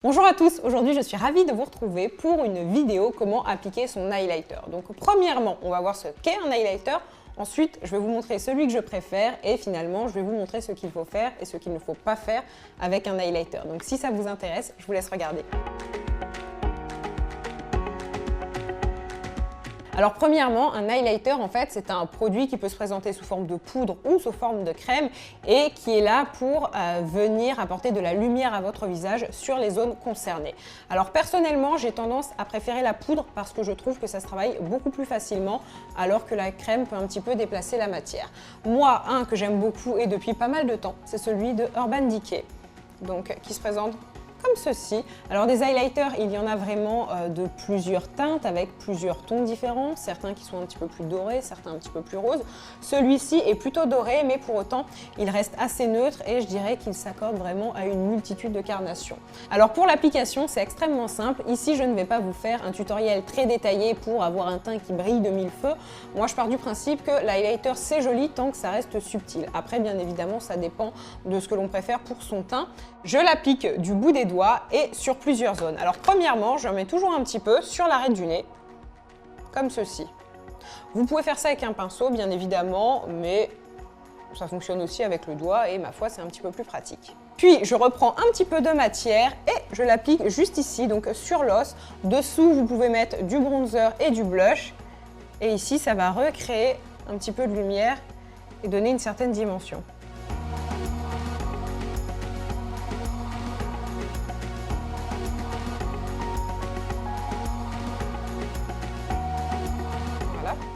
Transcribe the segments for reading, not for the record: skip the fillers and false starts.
Bonjour à tous, aujourd'hui je suis ravie de vous retrouver pour une vidéo comment appliquer son highlighter. Donc premièrement, on va voir ce qu'est un highlighter, ensuite je vais vous montrer celui que je préfère et finalement je vais vous montrer ce qu'il faut faire et ce qu'il ne faut pas faire avec un highlighter. Donc si ça vous intéresse, je vous laisse regarder. Alors premièrement, un highlighter en fait c'est un produit qui peut se présenter sous forme de poudre ou sous forme de crème et qui est là pour venir apporter de la lumière à votre visage sur les zones concernées. Alors personnellement j'ai tendance à préférer la poudre parce que je trouve que ça se travaille beaucoup plus facilement alors que la crème peut un petit peu déplacer la matière. Moi, un que j'aime beaucoup et depuis pas mal de temps, c'est celui de Urban Decay, donc qui se présente comme ceci. Alors des highlighters, il y en a vraiment de plusieurs teintes avec plusieurs tons différents, certains qui sont un petit peu plus dorés, certains un petit peu plus roses. Celui-ci est plutôt doré, mais pour autant, il reste assez neutre et je dirais qu'il s'accorde vraiment à une multitude de carnations. Alors pour l'application, c'est extrêmement simple. Ici, je ne vais pas vous faire un tutoriel très détaillé pour avoir un teint qui brille de mille feux. Moi, je pars du principe que l'highlighter, c'est joli tant que ça reste subtil. Après, bien évidemment, ça dépend de ce que l'on préfère pour son teint. Je l'applique du bout des doigts et sur plusieurs zones. Alors premièrement, je mets toujours un petit peu sur l'arrêt du nez, comme ceci. Vous pouvez faire ça avec un pinceau, bien évidemment, mais ça fonctionne aussi avec le doigt et ma foi, c'est un petit peu plus pratique. Puis je reprends un petit peu de matière et je l'applique juste ici, donc sur l'os. Dessous, vous pouvez mettre du bronzer et du blush. Et ici, ça va recréer un petit peu de lumière et donner une certaine dimension.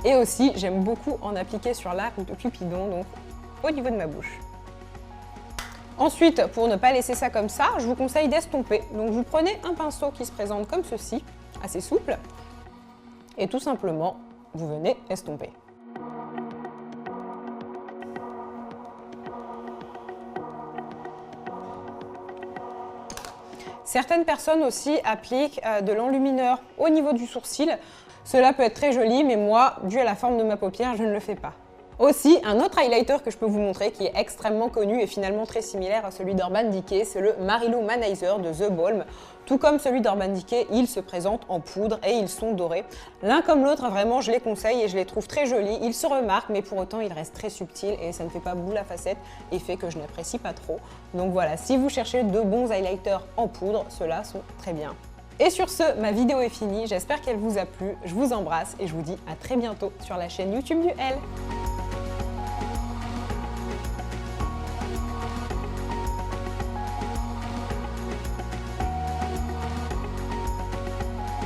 Et aussi, j'aime beaucoup en appliquer sur l'arc de Cupidon, donc au niveau de ma bouche. Ensuite, pour ne pas laisser ça comme ça, je vous conseille d'estomper. Donc vous prenez un pinceau qui se présente comme ceci, assez souple, et tout simplement, vous venez estomper. Certaines personnes aussi appliquent de l'enlumineur au niveau du sourcil. Cela peut être très joli, mais moi, dû à la forme de ma paupière, je ne le fais pas. Aussi, un autre highlighter que je peux vous montrer qui est extrêmement connu et finalement très similaire à celui d'Urban Decay, c'est le Mary Lou Manizer de The Balm. Tout comme celui d'Urban Decay, ils se présentent en poudre et ils sont dorés. L'un comme l'autre, vraiment, je les conseille et je les trouve très jolis. Ils se remarquent, mais pour autant, ils restent très subtils et ça ne fait pas boule à facettes, effet que je n'apprécie pas trop. Donc voilà, si vous cherchez de bons highlighters en poudre, ceux-là sont très bien. Et sur ce, ma vidéo est finie, j'espère qu'elle vous a plu, je vous embrasse et je vous dis à très bientôt sur la chaîne YouTube du Elle.